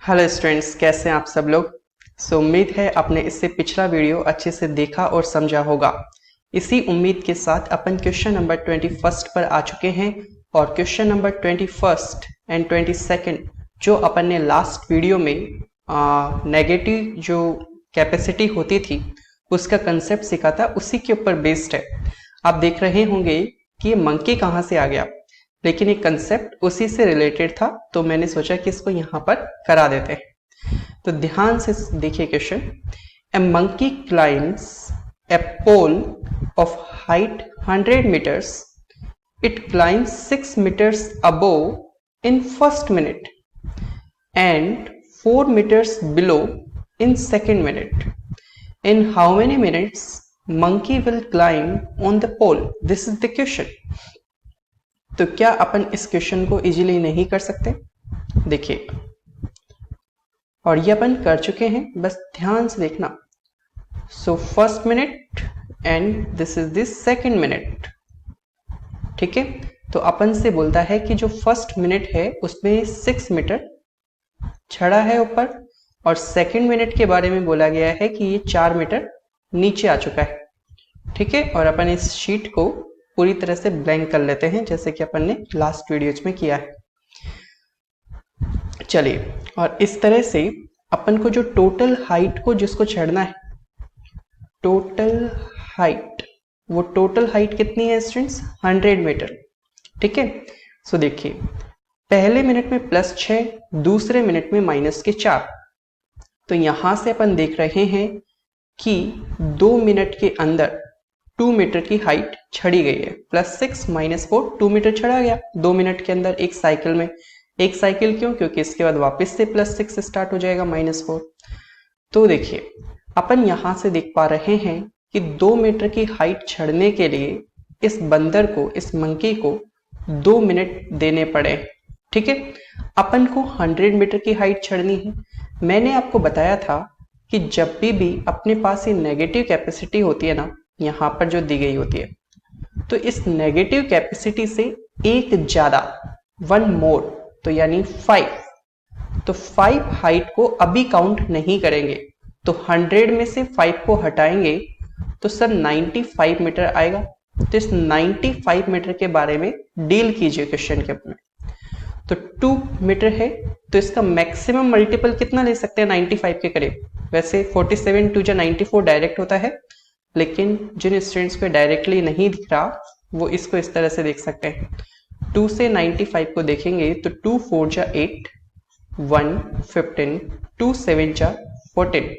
Hello students, कैसे हैं आप सब लोग। उम्मीद है आपने इससे पिछला वीडियो अच्छे से देखा और समझा होगा। इसी उम्मीद के साथ अपन क्वेश्चन नंबर 21 पर आ चुके हैं और क्वेश्चन नंबर 21 एंड 22 जो अपन ने लास्ट वीडियो में नेगेटिव जो कैपेसिटी होती थी उसका कंसेप्ट सीखा था, उसी के ऊपर बेस्ड है। आप देख रहे होंगे कि ये मंकी कहाँ से आ गया, लेकिन ये कंसेप्ट उसी से रिलेटेड था, तो मैंने सोचा कि इसको यहाँ पर करा देते हैं। तो ध्यान से देखिए question. A monkey climbs a pole of height 100 meters. It climbs 6 meters above in first minute and 4 meters below in second minute. In how many minutes monkey will climb on the pole? This is the question. तो क्या अपन इस question को easily नहीं कर सकते? देखिए, और ये अपन कर चुके हैं, बस ध्यान से देखना। So first minute and this is this second minute. ठीक है, तो अपन से बोलता है कि जो फर्स्ट मिनट है उसमें 6 मीटर चढ़ा है ऊपर, और सेकेंड मिनट के बारे में बोला गया है कि ये 4 मीटर नीचे आ चुका है। ठीक है, और अपन इस शीट को पूरी तरह से ब्लैंक कर लेते हैं, जैसे कि अपन ने लास्ट वीडियोज में किया है। चलिए, और इस तरह से अपन को जो टोटल हाइट को जिसको चढ़ना है, टोटल हाइट, वो टोटल हाइट कितनी है स्टूडेंट्स? 100 मीटर। ठीक है, सो देखिए, पहले मिनट में +6, दूसरे मिनट में -4। तो यहां से अपन देख रहे हैं कि 2 मिनट के अंदर 2 मीटर की हाइट चढ़ी गई है। +6 -4 2 मीटर चढ़ा गया 2 मिनट के अंदर एक साइकिल में। एक साइकिल क्यों? क्योंकि इसके बाद वापस से +6 स्टार्ट हो जाएगा -4। तो देखिए, अपन यहां से देख पा रहे हैं कि 2 मीटर की हाइट चढ़ने के लिए इस बंदर को, इस मंकी को 2 मिनट देने पड़े। ठीक है, अपन को 100 मीटर की हाइट चढ़नी है। मैंने आपको बताया था कि जब भी अपने पास ये नेगेटिव कैपेसिटी होती है ना, यहां पर जो दी गई होती है, तो इस नेगेटिव कैपेसिटी से एक ज्यादा, 1 मोर, तो यानी 5, तो 5 हाइट को अभी काउंट नहीं करेंगे। तो 100 में से 5 को हटाएंगे तो सर 95 मीटर आएगा। तो इस 95 मीटर के बारे में डील कीजिए क्वेश्चन के अपने। तो 2 मीटर है, तो इसका मैक्सिमम मल्टीपल कितना ले सकते हैं 95 के करीब? वैसे 47 2 94 डायरेक्ट होता है, लेकिन जिन स्टूडेंट्स को डायरेक्टली नहीं दिख रहा वो इसको इस तरह से देख सकते हैं। 2 से 95 को देखेंगे तो 2 4 जा 8, 1 15, 2 7 जा 14,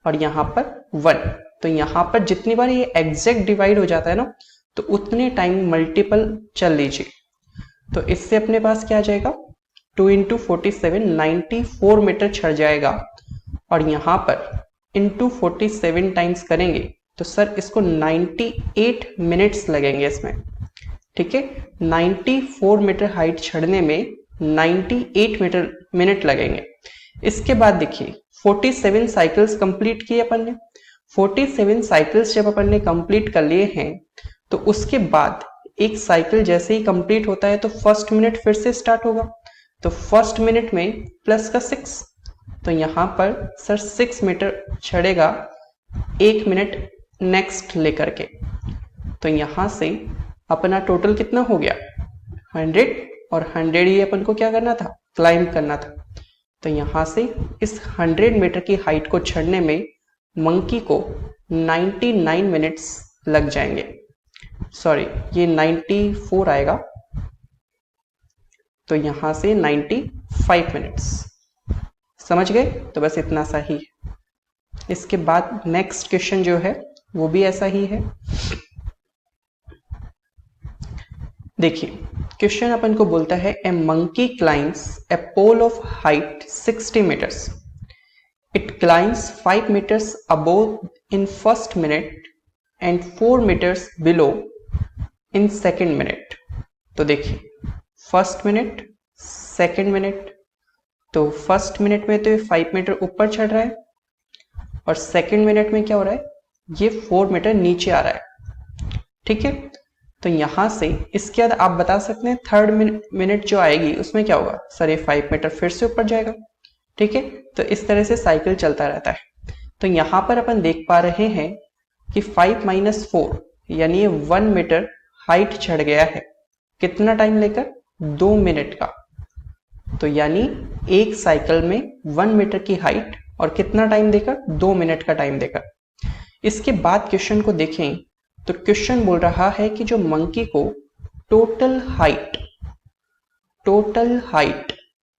और यहाँ पर 1। तो यहाँ पर जितनी बार ये एग्जैक्ट डिवाइड हो जाता है ना, तो उतने टाइम मल्टीपल चल लीजिए। तो इससे अपने पास क्या आ जाएगा? 2 × 47 94 मीटर चढ़ जाएगा, और यहाँ पर इंटू 47 टाइम्स करेंगे तो सर इसको 98 मिनट्स लगेंगे इसमें। ठीक है, 94 मीटर हाइट चढ़ने में 98 मिनट लगेंगे। इसके बाद देखिए, 47 साइकिल्स कंप्लीट किए अपन ने। 47 साइकिल्स जब अपन ने कंप्लीट कर लिए हैं, तो उसके बाद एक साइकिल जैसे ही कंप्लीट होता है तो फर्स्ट मिनट फिर से स्टार्ट होगा। तो फर्स्ट मिनट में प्लस का 6, तो यहाँ पर सर 6 मीटर चढ़ेगा 1 मिनट नेक्स्ट लेकर के। तो यहां से अपना टोटल कितना हो गया? 100, और 100 ही अपन को क्या करना था? क्लाइंब करना था। तो यहां से इस 100 मीटर की हाइट को चढ़ने में मंकी को 99 मिनट्स लग जाएंगे। सॉरी, ये 94 आएगा, तो यहां से 95 मिनट्स। समझ गए? तो बस इतना सा ही है। इसके बाद नेक्स्ट क्वेश्चन जो है वो भी ऐसा ही है। देखिए, क्वेश्चन अपन को बोलता है a monkey climbs a pole of height 60 meters. It climbs 5 meters above in first minute and 4 meters below in second minute. तो देखिए, फर्स्ट मिनट, सेकेंड मिनट, तो फर्स्ट मिनट में तो ये 5 मीटर ऊपर चढ़ रहा है, और सेकेंड मिनट में क्या हो रहा है? ये 4 मीटर नीचे आ रहा है। ठीक है, तो यहां से इसके बाद आप बता सकते हैं थर्ड मिनट जो आएगी उसमें क्या होगा? सर ये 5 मीटर फिर से ऊपर जाएगा, ठीक है, तो इस तरह से साइकिल चलता रहता है। तो यहां पर अपन देख पा रहे हैं कि 5 - 4 यानी ये 1 मीटर हाइट चढ़ गया है। कितना टाइम लेकर? 2 मिनट का। तो यानी एक साइकिल में 1 मीटर की हाइट और कितना टाइम देकर? 2 मिनट का टाइम देकर। इसके बाद क्वेश्चन को देखें तो क्वेश्चन बोल रहा है कि जो मंकी को टोटल हाइट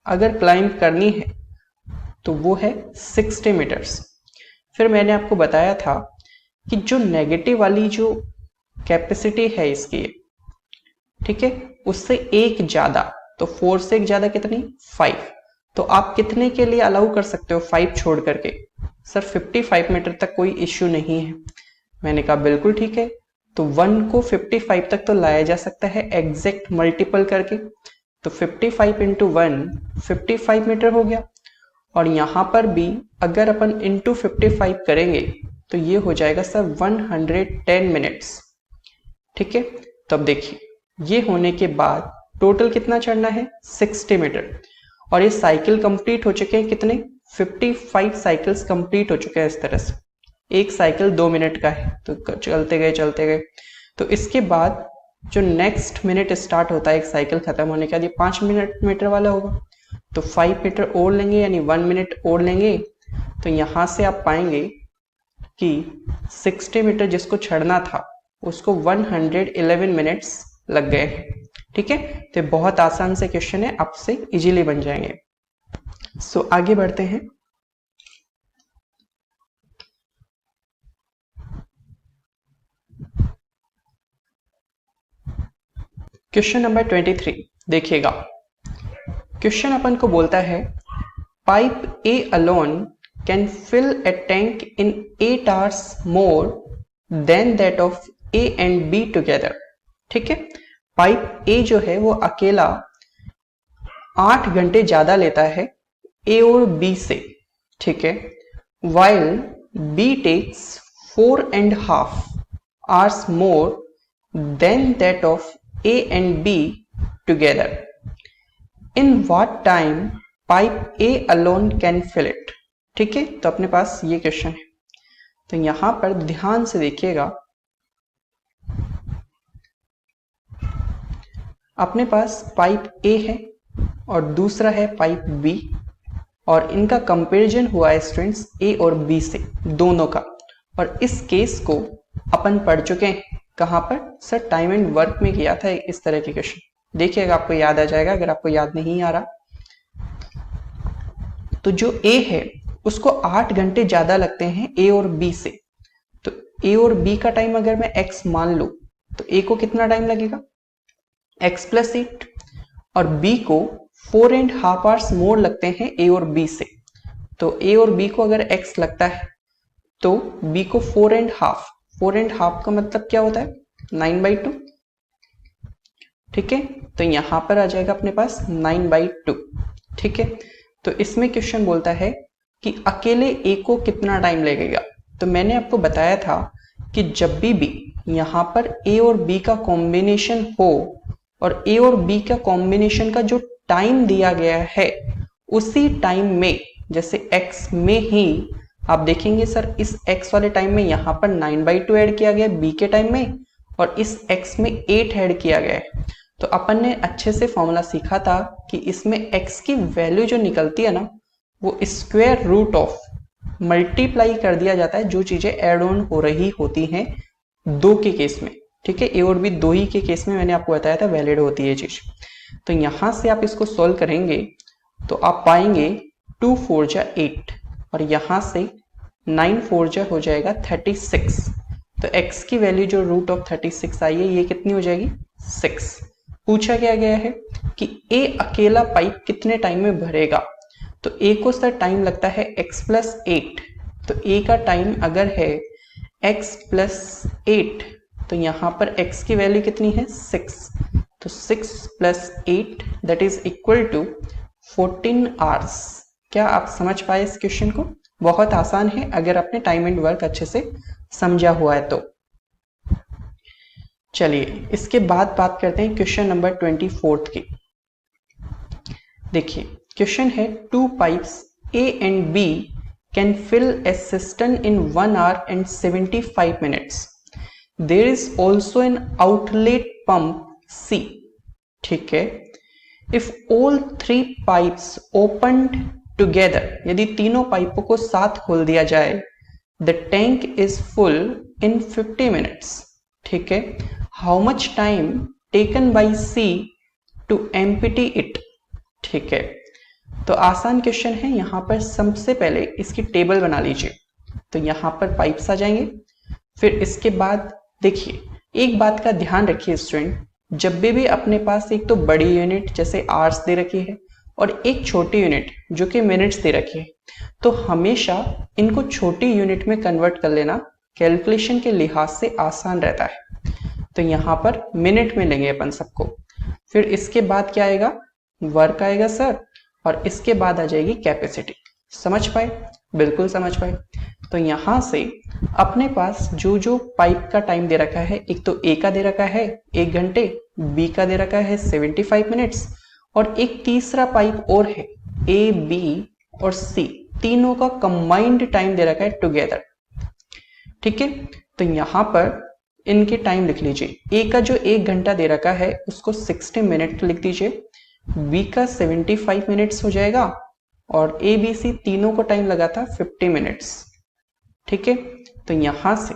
अगर क्लाइंब करनी है तो वो है 60 मीटर्स। फिर मैंने आपको बताया था कि जो नेगेटिव वाली जो कैपेसिटी है इसकी, ठीक है, उससे एक ज्यादा, तो 4 से एक ज्यादा कितनी? 5। तो आप कितने के लिए अलाउ कर सकते हो 5 छोड़ करके? सर 55 मीटर तक कोई इश्यू नहीं है। मैंने कहा बिल्कुल ठीक है। तो 1 को 55 तक तो लाया जा सकता है एग्जैक्ट मल्टीपल करके। तो 55 × 1 55 मीटर हो गया। और यहां पर भी अगर अपन इंटू 55 करेंगे तो ये हो जाएगा सर 110 मिनट्स। ठीक है, तो अब देखिए ये होने के बाद टोटल कितना चढ़ना है? 60 मीटर। और ये साइकिल कंप्लीट हो चुके हैं कितने? 55 साइकिल्स कंप्लीट हो चुके हैं इस तरह से। एक साइकिल 2 मिनट का है, तो चलते गए। तो इसके बाद जो नेक्स्ट मिनट स्टार्ट होता है एक साइकिल खत्म होने के बाद, ये 5 मीटर वाला होगा। तो 5 मीटर और लेंगे यानी 1 मिनट और लेंगे। तो यहां से आप पाएंगे कि 60 मीटर जिसको चढ़ना था उसको 111 मिनट्स लग गए हैं। ठीक है, तो बहुत आसान से क्वेश्चन है, आपसे इजीली बन जाएंगे। सो आगे बढ़ते हैं। क्वेश्चन नंबर 23 देखिएगा। क्वेश्चन अपन को बोलता है pipe A alone can fill a tank in 8 hours more than that of A and B together. ठीक है, पाइप ए जो है वो अकेला 8 घंटे ज्यादा लेता है ए और बी से। ठीक है, while B takes 4.5 hours more than that of A and B together. In what time pipe A alone can fill it. ठीक है, तो अपने पास ये क्वेश्चन है। तो यहां पर ध्यान से देखिएगा, अपने पास पाइप ए है और दूसरा है पाइप बी, और इनका कंपैरिजन हुआ है स्टूडेंट्स ए और बी से, दोनों का। और इस केस को अपन पढ़ चुके हैं कहां पर? सर टाइम एंड वर्क में किया था इस तरह के क्वेश्चन। देखिएगा आपको याद आ जाएगा, अगर आपको याद नहीं आ रहा। तो जो ए है उसको 8 घंटे ज्यादा लगते हैं ए और बी से। तो ए और बी का टाइम अगर मैं x मान लूं तो ए को कितना टाइम लगेगा? x + 8। और बी को 4.5 hours मोर लगते हैं ए और बी से। तो ए और बी को अगर x लगता है तो बी को 4.5 का मतलब क्या होता है? 9/2। ठीक है, तो यहां पर आ जाएगा अपने पास 9/2। ठीक है, तो इसमें क्वेश्चन बोलता है कि अकेले ए को कितना टाइम लगेगा। तो मैंने आपको बताया था कि जब भी यहां पर ए और बी का कॉम्बिनेशन हो और ए और बी का कॉम्बिनेशन का जो टाइम दिया गया है उसी टाइम में, जैसे x में ही आप देखेंगे सर इस x वाले टाइम में यहां पर 9/2 ऐड किया गया b के टाइम में, और इस x में 8 ऐड किया गया है। तो अपन ने अच्छे से फॉर्मूला सीखा था कि इसमें x की वैल्यू जो निकलती है ना वो स्क्वायर रूट ऑफ मल्टीप्लाई कर दिया जाता है जो चीजें एड ऑन हो रही होती हैं 2 के केस में। ठीक है, ए और बी 2 ही के केस में मैंने आपको बताया था वैलिड होती है चीज। तो यहां से आप इसको सॉल्व करेंगे तो आप पाएंगे 2 × 4 = 8 और यहां से 9 × 4 = हो जाएगा 36। तो x की वैल्यू जो रूट ऑफ 36 आई है ये कितनी हो जाएगी? 6। पूछा क्या गया है कि ए अकेला पाइप कितने टाइम में भरेगा। तो ए को सर टाइम लगता है x + 8। तो ए का टाइम अगर है x + 8 तो यहां पर x की वैल्यू कितनी है? 6। तो 6 + 8 that is equal to 14 hours। क्या आप समझ पाए इस क्वेश्चन को? बहुत आसान है अगर आपने टाइम एंड वर्क अच्छे से समझा हुआ है तो। चलिए इसके बाद बात करते हैं क्वेश्चन नंबर 24 की। देखिए क्वेश्चन है 2 pipes A and B can fill a cistern in 1 hour and 75 minutes. There is also an outlet pump C. ठीक है, if all three pipes opened together, यदि तीनों पाइपों को साथ खोल दिया जाए, the tank is full in 50 minutes. ठीक है, how much time taken by C to empty it? ठीक है, तो आसान क्वेश्चन है। यहां पर सबसे पहले इसकी टेबल बना लीजिए। तो यहां पर पाइप्स आ जाएंगे, फिर इसके बाद देखिए एक बात का ध्यान रखिए स्टूडेंट, जब भी अपने पास एक तो बड़ी यूनिट जैसे आवर्स दे रखी है और एक छोटी यूनिट जो कि मिनट्स दे रखी है, तो हमेशा इनको छोटी यूनिट में कन्वर्ट कर लेना कैलकुलेशन के लिहाज से आसान रहता है। तो यहाँ पर मिनट में लेंगे अपन सबको, फिर इसके बाद क्या आएगा, वर्क आएगा सर, और इसके बाद आ जाएगी कैपेसिटी। समझ पाए? बिल्कुल समझ पाए। तो यहां से अपने पास जो जो पाइप का टाइम दे रखा है, एक तो ए का दे रखा है 1 घंटे, बी का दे रखा है 75 मिनट्स, और एक तीसरा पाइप और है ए, बी और सी, तीनों का कंबाइंड टाइम दे रखा है टुगेदर। ठीक है, तो यहां पर इनके टाइम लिख लीजिए। ए का जो 1 घंटा दे रखा है उसको 60 मिनट लिख दीजिए, बी का 75 मिनट्स हो जाएगा, और ए बी सी तीनों को टाइम लगा था 50 मिनट्स। ठीक है, तो यहां से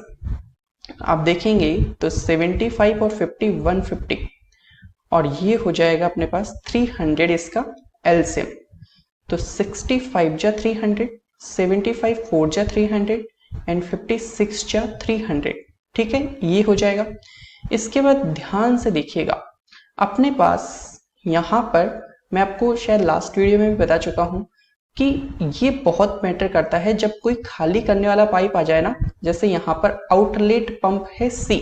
आप देखेंगे तो 75 और 50 150, और ये हो जाएगा अपने पास 300 इसका एलसीएम। तो 65 जा 300, 75 4 जा 300 एंड 56 जा 300। ठीक है, ये हो जाएगा। इसके बाद ध्यान से देखिएगा, अपने पास यहां पर मैं आपको शायद लास्ट वीडियो में भी बता चुका हूं कि ये बहुत मैटर करता है जब कोई खाली करने वाला पाइप आ जाए ना, जैसे यहां पर आउटलेट पंप है सी,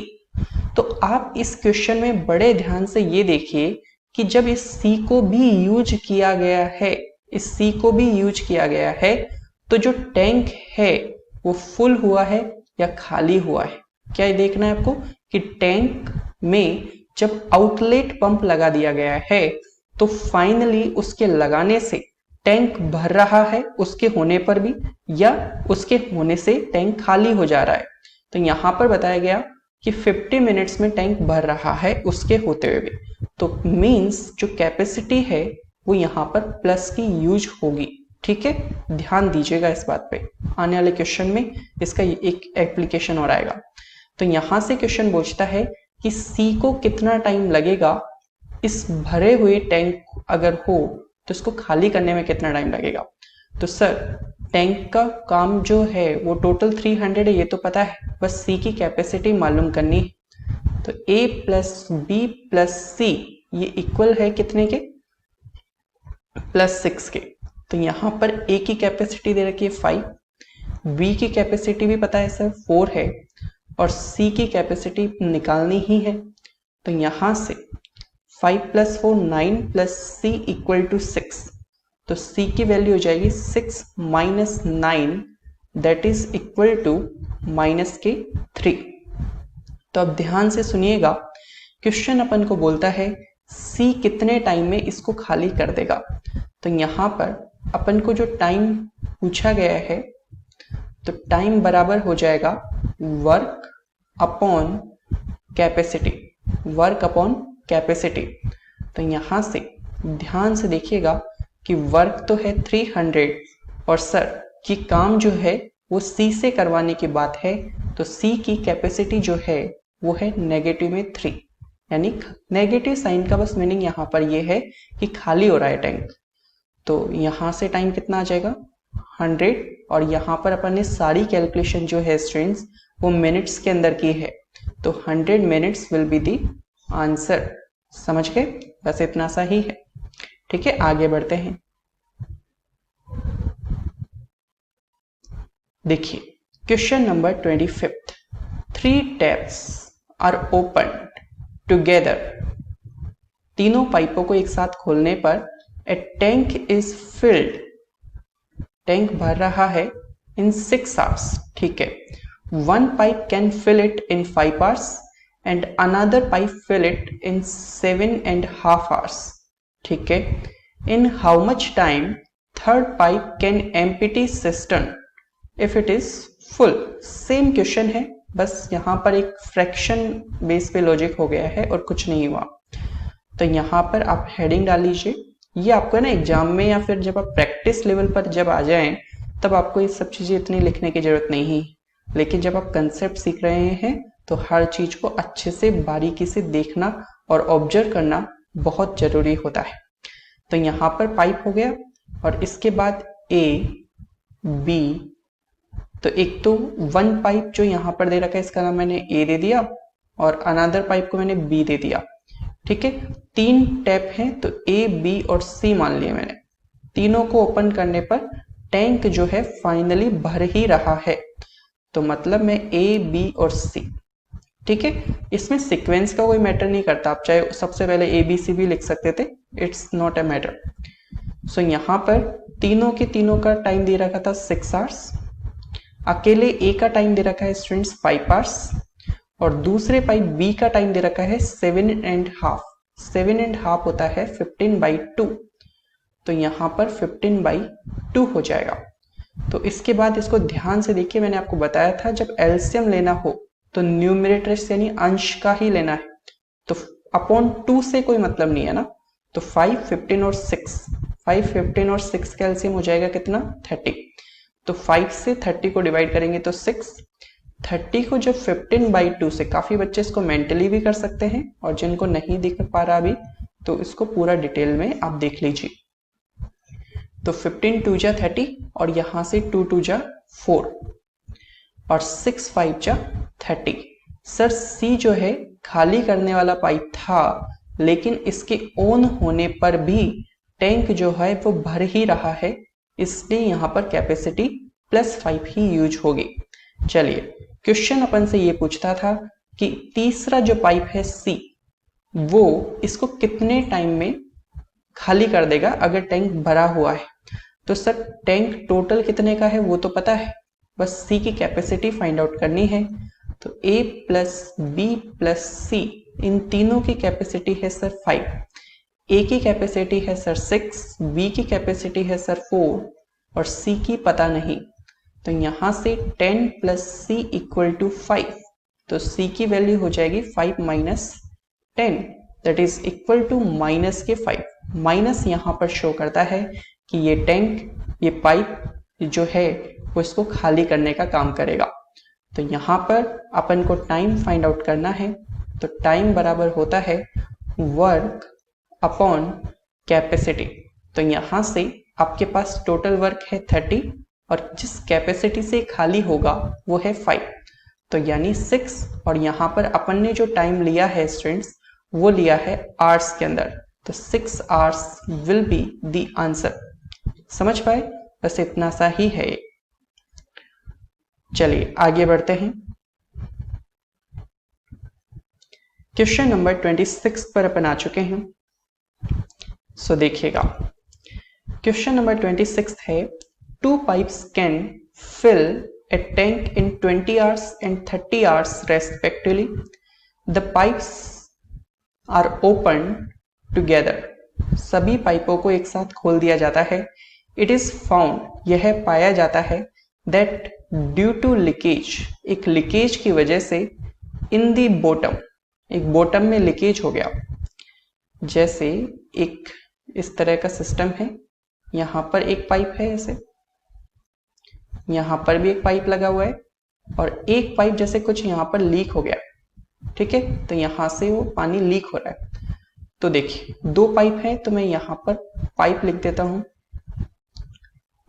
तो आप इस क्वेश्चन में बड़े ध्यान से ये देखिए कि जब इस सी को भी यूज किया गया है, इस सी को भी यूज किया गया है, तो जो टैंक है वो फुल हुआ है या खाली हुआ है। क्या ये देखना है आपको कि टैंक में जब आउटलेट पंप लगा दिया गया है तो फाइनली उसके लगाने से टैंक भर रहा है उसके होने पर भी, या उसके होने से टैंक खाली हो जा रहा है। तो यहां पर बताया गया कि 50 मिनट्स में टैंक भर रहा है उसके होते हुए भी, तो मींस जो कैपेसिटी है वो यहां पर प्लस की यूज होगी। ठीक है, ध्यान दीजिएगा इस बात पे, आने वाले क्वेश्चन में इसका एक एप्लीकेशन और आएगा। तो यहां से क्वेश्चन पूछता है कि सी को कितना टाइम लगेगा, इस भरे हुए टैंक अगर हो तो इसको खाली करने में कितना टाइम लगेगा। तो सर टैंक का काम जो है वो टोटल 300 है, ये तो पता है, बस सी की कैपेसिटी मालूम करनी है। तो ए प्लस बी प्लस सी ये इक्वल है कितने के, +6 के। तो यहां पर ए की कैपेसिटी दे रखी है 5, बी की कैपेसिटी भी पता है सर 4 है, और सी की कैपेसिटी निकालनी ही है। तो यहां से 5 + 4 9 + C = 6, तो C की वैल्यू हो जाएगी 6 - 9 दैट इज इक्वल टू -3। तो अब ध्यान से सुनिएगा, क्वेश्चन अपन को बोलता है C कितने टाइम में इसको खाली कर देगा। तो यहां पर अपन को जो टाइम पूछा गया है, तो टाइम बराबर हो जाएगा work upon capacity, work upon capacity. तो यहां से ध्यान से देखिएगा कि वर्क तो है 300, और सर कि काम जो है वो सी से करवाने की बात है, तो सी की कैपेसिटी जो है वो है नेगेटिव में 3, यानी नेगेटिव साइन का बस मीनिंग यहां पर ये है कि खाली हो रहा है टैंक। तो यहां से टाइम कितना आ जाएगा 100, और यहां पर अपन ने सारी कैलकुलेशन जो है स्टूडेंट्स वो मिनट्स के अंदर की है, तो 100 minutes will be the answer. समझ गए? बस इतना सा ही है। ठीक है, आगे बढ़ते हैं। देखिए question number 25, 3 taps are open together, तीनों पाइपों को एक साथ खोलने पर a tank is filled, tank भर रहा है इन 6 आवर्स। ठीक है, 1 pipe can fill it in 5 hours and another pipe fill it in 7.5 hours. ठीक है, in how much time third pipe can empty cistern if it is full. Same question है, बस यहाँ पर एक फ्रैक्शन बेस पे लॉजिक हो गया है और कुछ नहीं हुआ। तो यहाँ पर आप हेडिंग डाल लीजिए। ये आपको ना एग्जाम में या फिर जब आप प्रैक्टिस लेवल पर जब आ जाएं तब आपको ये सब चीजें इतनी लिखने की जरूरत नहीं, लेकिन जब आप कंसेप्ट सीख रहे हैं तो हर चीज को अच्छे से बारीकी से देखना और ऑब्जर्व करना बहुत जरूरी होता है। तो यहाँ पर पाइप हो गया और इसके बाद ए बी, तो एक तो वन पाइप जो यहाँ पर दे रखा है इसका नाम मैंने ए दे दिया और अनदर पाइप को मैंने बी दे दिया। ठीक है, 3 टैप हैं तो ए बी और सी मान लिए मैंने। तीनों को ओपन करने पर टैंक जो है फाइनली भर ही रहा है, तो मतलब मैं ए बी और सी। ठीक है, इसमें सीक्वेंस का कोई मैटर नहीं करता, आप चाहे सबसे पहले ए बी सी भी लिख सकते थे, इट्स नॉट अ मैटर। सो यहाँ पर तीनों के तीनों का टाइम दे रखा था 6 आवर्स, अकेले ए का टाइम दे रखा है स्टूडेंट्स 5 आवर्स और दूसरे पाइप बी का टाइम दे रखा है 7.5। 7.5 होता है 15/2, तो यहाँ पर 15/2 हो जाएगा। तो इसके बाद इसको ध्यान से देखिए, मैंने आपको बताया था जब एलसीएम लेना हो तो न्यूमरेटर यानी अंश का ही लेना है, तो अपॉन 2 से कोई मतलब नहीं है ना। तो 5, 15 और 6, 5, 15 और 6 का एलसीएम हो जाएगा कितना 30। तो 5 से 30 को डिवाइड करेंगे तो 6। 30 को जब 15/2 से, काफी बच्चे इसको मेंटली भी कर सकते हैं और जिनको नहीं दिख पा रहा अभी तो इसको पूरा डिटेल में आप देख लीजिए। तो 15 2 जा 30 और यहां से 2 2 जा 4 और 6 5 जा 30। सर सी जो है खाली करने वाला पाइप था, लेकिन इसके ऑन होने पर भी टैंक जो है वो भर ही रहा है, इसलिए यहां पर कैपेसिटी +5 ही यूज होगी। चलिए, क्वेश्चन अपन से ये पूछता था कि तीसरा जो पाइप है सी, वो इसको कितने टाइम में खाली कर देगा अगर टैंक भरा हुआ है। तो सर टैंक टोटल कितने का है वो तो पता है, बस सी की कैपेसिटी फाइंड आउट करनी है। तो ए प्लस बी प्लस सी, इन तीनों की कैपेसिटी है सर 5। ए की कैपेसिटी है सर 6, बी की कैपेसिटी है सर 4 और सी की पता नहीं। तो यहां से 10 प्लस सी इक्वल टू 5, तो सी की वैल्यू हो जाएगी 5 minus 10, that is equal to minus के 5। माइनस यहां पर शो करता है कि ये टैंक, ये पाइप जो है वो इसको खाली करने का काम करेगा। तो यहां पर अपन को टाइम फाइंड आउट करना है, तो टाइम बराबर होता है वर्क अपॉन कैपेसिटी। तो यहां से आपके पास टोटल वर्क है 30 और जिस कैपेसिटी से खाली होगा वो है 5, तो यानी 6। और यहां पर अपन ने जो टाइम लिया है स्टूडेंट्स वो लिया है आवर्स के अंदर, तो 6 hours will be the answer. समझ पाए? बस इतना सा ही है। चलिए आगे बढ़ते हैं। क्वेश्चन नंबर 26 पर अपन आ चुके हैं। सो देखिएगा, क्वेश्चन नंबर 26 है, 2 pipes can fill a tank in 20 hours and 30 hours respectively. The pipes are opened together. सभी पाइपों को एक साथ खोल दिया जाता है। It is found, यह पाया जाता है, that due to leakage, एक लीकेज की वजह से, in the bottom, एक बॉटम में लीकेज हो गया। जैसे एक इस तरह का सिस्टम है, यहां पर एक पाइप है ऐसे, यहां पर भी एक पाइप लगा हुआ है और एक पाइप जैसे कुछ यहां पर लीक हो गया। ठीक है, तो यहां से वो पानी लीक हो रहा है। तो देखिए 2 पाइप है, तो मैं यहां पर पाइप लिख देता हूं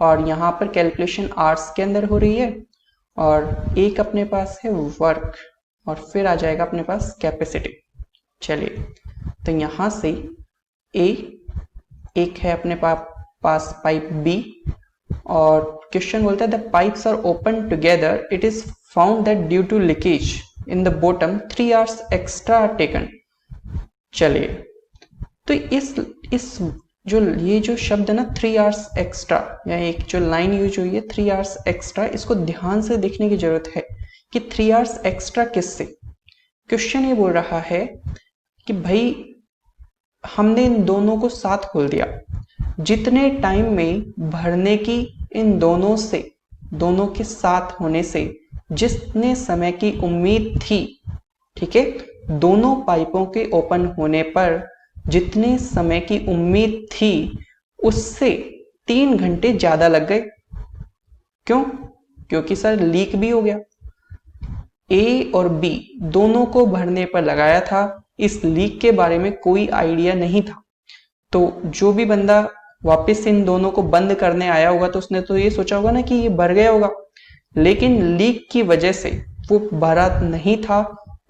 और यहां पर कैलकुलेशन आवर्स के अंदर हो रही है और एक अपने पास है वर्क और फिर आ जाएगा अपने पास कैपेसिटी। चलिए, तो यहां से ए, एक है अपने पास पाइप बी और क्वेश्चन बोलता है the pipes are open together, it is found that due to leakage in the bottom 3 hours extra are taken. चलिए, तो इस ये जो शब्द है ना 3 आवर्स एक्स्ट्रा, या एक जो लाइन यूज हुई है 3 आवर्स एक्स्ट्रा, इसको ध्यान से देखने की जरूरत है कि 3 आवर्स एक्स्ट्रा किससे। क्वेश्चन ये बोल रहा है कि भाई हमने इन दोनों को साथ खोल दिया, जितने टाइम में भरने की इन दोनों से, दोनों के साथ होने से जितने समय की उम्मीद थी, ठीक है, दोनों पाइपों के ओपन होने पर जितने समय की उम्मीद थी उससे 3 घंटे ज्यादा लग गए। क्यों? क्योंकि सर लीक भी हो गया। ए और बी दोनों को भरने पर लगाया था, इस लीक के बारे में कोई आइडिया नहीं था, तो जो भी बंदा वापस इन दोनों को बंद करने आया होगा तो उसने तो ये सोचा होगा ना कि ये भर गया होगा, लेकिन लीक की वजह से वो भरा नहीं था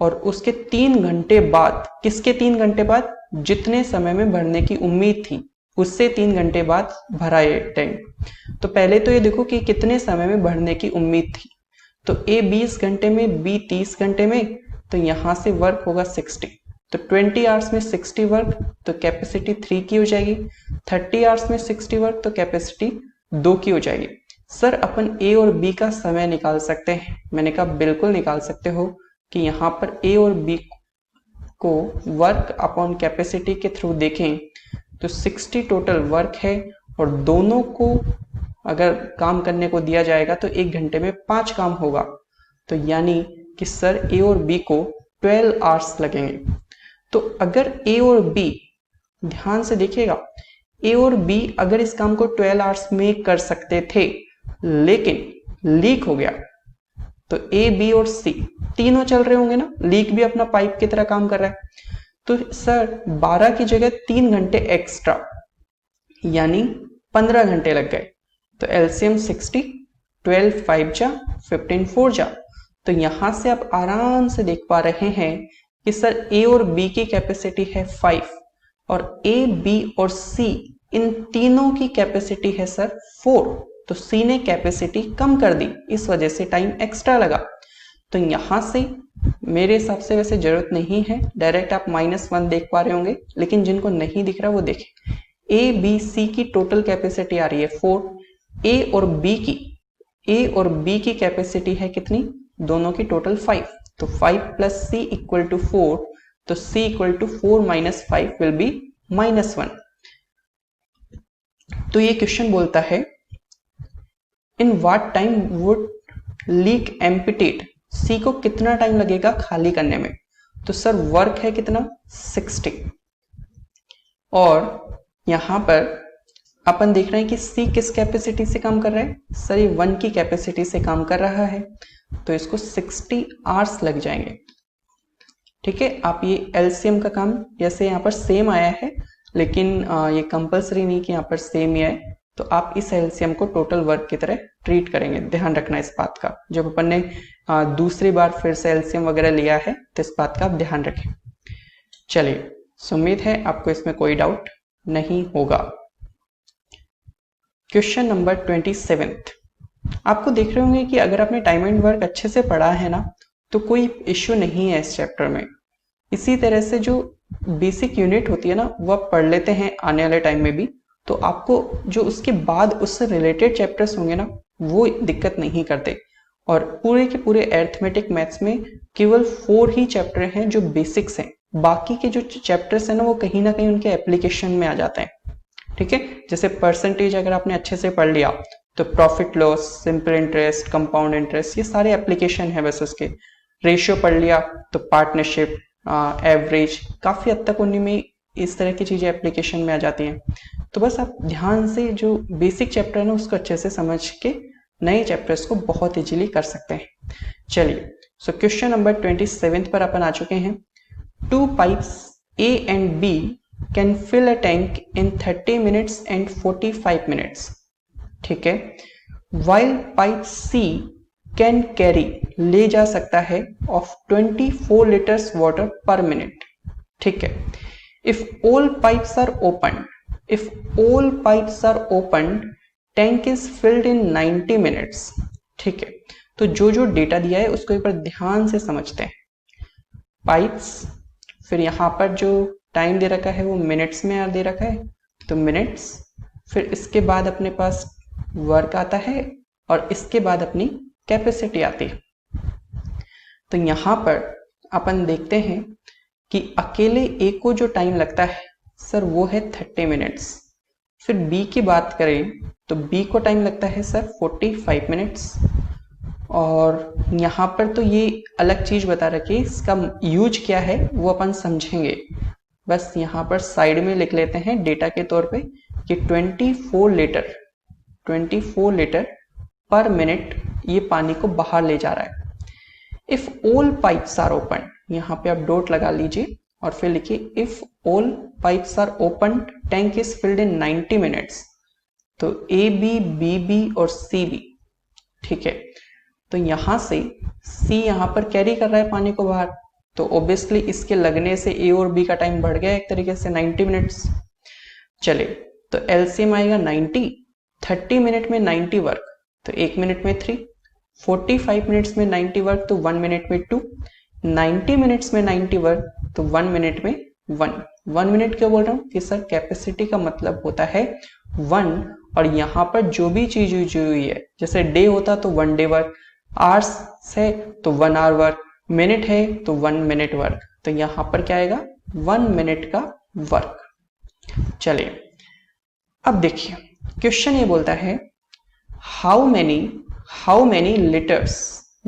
और उसके 3 घंटे बाद, किसके 3 घंटे बाद? जितने समय में भरने की उम्मीद थी उससे 3 घंटे बाद भरा ये टैंक। तो पहले तो ये देखो कि कितने समय में भरने की उम्मीद थी, तो ए 20 घंटे में, बी 30 घंटे में, तो यहां से वर्क होगा 60, तो 20 आवर्स में 60 वर्क, तो कैपेसिटी 3 की हो जाएगी। 30 आवर्स में 60 वर्क, तो कैपेसिटी 2 की हो जाएगी। सर अपन ए और बी का समय निकाल सकते हैं? मैंने कहा बिल्कुल निकाल सकते हो, कि यहाँ पर ए और बी को वर्क अपॉन कैपेसिटी के थ्रू देखें तो 60 टोटल वर्क है और दोनों को अगर काम करने को दिया जाएगा तो 1 घंटे में 5 काम होगा, तो यानी कि सर ए और बी को 12 आवर्स लगेंगे। तो अगर ए और बी, ध्यान से देखिएगा, ए और बी अगर इस काम को 12 आवर्स में कर सकते थे लेकिन लीक हो गया, तो ए बी और सी तीनों चल रहे होंगे ना, लीक भी अपना पाइप की तरह काम कर रहा है, तो सर 12 की जगह 3 घंटे एक्स्ट्रा यानी 15 घंटे लग गए। तो एलसीएम 60, 12 5 जा, 15 4 जा, तो यहां से आप आराम से देख पा रहे हैं कि सर ए और बी की कैपेसिटी है 5 और ए बी और सी इन तीनों की कैपेसिटी है सर 4, तो सी ने कैपेसिटी कम कर दी, इस वजह से टाइम एक्स्ट्रा लगा। तो यहां से मेरे हिसाब से वैसे जरूरत नहीं है, डायरेक्ट आप -1 देख पा रहे होंगे, लेकिन जिनको नहीं दिख रहा वो देखें। ए बी सी की टोटल कैपेसिटी आ रही है 4, ए और बी की कैपेसिटी है कितनी? दोनों की टोटल 5, तो 5 प्लस सी इक्वल टू 4, तो C equal to 4 minus 5 will be -1। तो ये क्वेश्चन बोलता है in what time would leak empty it, C को कितना टाइम लगेगा खाली करने में? तो सर वर्क है कितना? 60, और यहां पर अपन देख रहे हैं कि सी किस कैपेसिटी से काम कर रहा है? सर ये 1 की कैपेसिटी से काम कर रहा है, तो इसको 60 आवर्स लग जाएंगे। ठीक है, आप ये एलसीएम का काम जैसे यहाँ पर सेम आया है, लेकिन ये कंपलसरी नहीं कि यहाँ पर सेम ही आए, तो आप इस एलसीएम को टोटल वर्क की तरह ट्रीट करेंगे, ध्यान रखना इस बात का। जब अपन ने दूसरी बार फिर से एलसीएम वगैरह लिया है तो इस बात का आप ध्यान रखें। चलिए, उम्मीद है आपको इसमें कोई डाउट नहीं होगा। क्वेश्चन नंबर 27, आपको देख रहे होंगे कि अगर आपने टाइम एंड वर्क अच्छे से पढ़ा है ना तो कोई इश्यू नहीं है इस चैप्टर में। इसी तरह से जो बेसिक यूनिट होती है ना वो आप पढ़ लेते हैं आने वाले टाइम में भी, तो आपको जो उसके बाद उससे रिलेटेड चैप्टर्स होंगे ना वो दिक्कत नहीं करते। और पूरे के पूरे अरिथमेटिक मैथ्स में केवल 4 ही चैप्टर हैं जो बेसिक्स हैं, बाकी के जो चैप्टर्स हैं ना वो कहीं ना कहीं उनके एप्लीकेशन में आ जाते हैं। ठीक है, जैसे परसेंटेज अगर आपने अच्छे से पढ़ लिया तो profit loss, simple interest, compound interest, ये सारे एप्लीकेशन है बस उसके। रेशियो पढ़ लिया तो पार्टनरशिप, एवरेज, काफी हद तक उन्हीं में इस तरह की चीजें एप्लीकेशन में आ जाती हैं। तो बस आप ध्यान से जो बेसिक चैप्टर है ना उसको अच्छे से समझ के नए चैप्टर्स को बहुत इजीली कर सकते हैं। चलिए, सो क्वेश्चन नंबर 27 पर अपन आ चुके हैं। 2 pipes A and B can fill a tank in 30 minutes and 45 minutes. ठीक है, while pipe C can carry, ले जा सकता है of 24 liters water per minute. ठीक है, if all pipes are opened, tank is filled in 90 minutes. ठीक है, तो जो जो डेटा दिया है उसको एक बार ध्यान से समझते हैं। पाइप्स, फिर यहाँ पर जो टाइम दे रखा है वो मिनट्स में दे रखा है, तो मिनट्स, फिर इसके बाद अपने पास वर्क आता है और इसके बाद अपनी कैपेसिटी आती है। तो यहाँ पर अपन देखते हैं कि अकेले ए को जो टाइम लगता है सर वो है 30 मिनट्स। फिर बी की बात करें तो बी को टाइम लगता है सर 45 मिनट्स। और यहाँ पर तो ये अलग चीज बता रखी है, इसका यूज क्या है वो अपन समझेंगे। बस यहाँ पर साइड में लिख लेते हैं डेटा के तौर पे कि 24 लीटर पर मिनट ये पानी को बाहर ले जा रहा है। If all pipes are open, यहाँ पे आप डॉट लगा लीजिए और फिर लिखिए if all pipes are open tank is filled in 90 minutes. तो ए बी बी बी और सी बी, ठीक है। तो यहां से सी यहां पर कैरी कर रहा है पानी को बाहर, तो ऑब्वियसली इसके लगने से ए और बी का टाइम बढ़ गया एक तरीके से 90 मिनट्स। चले तो एलसीएम आएगा 90, 30 मिनट में 90 वर्क तो 1 मिनट में 3, 45 मिनट्स में 90 वर्क तो 1 मिनट में 2, 90 मिनट्स में 90 वर्क तो 1 मिनट में 1 मिनट क्यों बोल रहा हूँ कि सर कैपेसिटी का मतलब होता है 1, और यहाँ पर जो भी चीज यूज हुई है, जैसे डे होता तो 1 डे वर्क, आवर्स है तो 1 आवर वर्क, मिनट है तो 1 मिनट वर्क, तो यहाँ पर क्या आएगा 1 मिनट का वर्क। चलिए अब देखिए क्वेश्चन ये बोलता है how many litres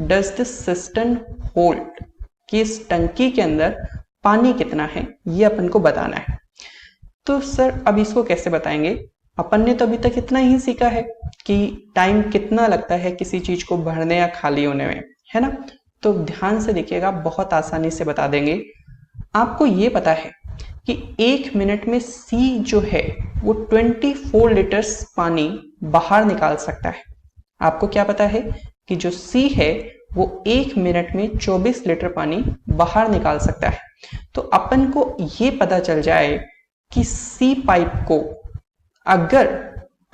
does this system hold, कि इस टंकी के अंदर पानी कितना है ये अपन को बताना है। तो सर अब इसको कैसे बताएंगे, अपन ने तो अभी तक इतना ही सीखा है कि टाइम कितना लगता है किसी चीज को भरने या खाली होने में, है ना। तो ध्यान से देखिएगा, बहुत आसानी से बता देंगे। आपको ये पता है कि 1 मिनट में सी जो है वो 24 लीटर्स पानी बाहर निकाल सकता है। आपको क्या पता है कि जो सी है वो 1 मिनट में 24 लीटर पानी बाहर निकाल सकता है। तो अपन को ये पता चल जाए कि सी पाइप को अगर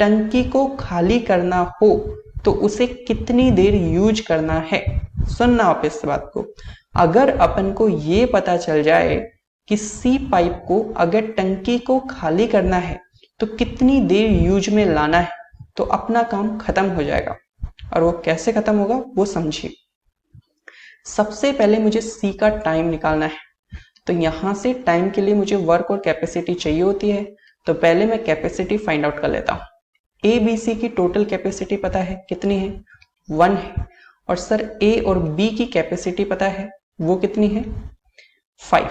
टंकी को खाली करना हो तो उसे कितनी देर यूज करना है। सुनना आप इस बात को, अगर अपन को ये पता चल जाए कि सी पाइप को अगर टंकी को खाली करना है तो कितनी देर यूज में लाना है, तो अपना काम खत्म हो जाएगा। और वो कैसे खत्म होगा वो समझिए। सबसे पहले मुझे सी का टाइम निकालना है, तो यहां से टाइम के लिए मुझे वर्क और कैपेसिटी चाहिए होती है। तो पहले मैं कैपेसिटी फाइंड आउट कर लेता हूं। ए बी सी की टोटल कैपेसिटी पता है कितनी है, 1 है। और सर ए और बी की कैपेसिटी पता है वो कितनी है, 5,